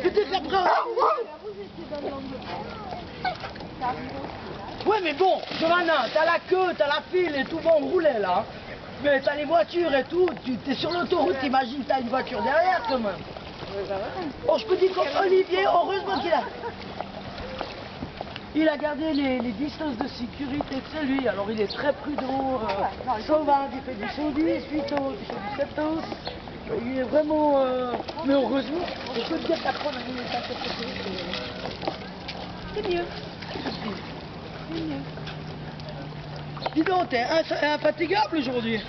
Peut-être qu'après... Ouais, mais bon, Giovanna, t'as la queue, t'as la file et tout, bon, on roulait là. Mais t'as les voitures et tout, tu t'es sur l'autoroute, t'imagines, t'as une voiture derrière quand même. Oh, je peux dire comme Olivier, heureusement qu'il a... Il a gardé les distances de sécurité de celui, alors il est très prudent, sauvage, il fait du 110, 8 os, il fait du 7 os. Il est vraiment... Mais heureusement, je peux te dire qu'après on a mis les ceintures de sécurité. C'est mieux. C'est mieux. Dis donc, t'es infatigable aujourd'hui.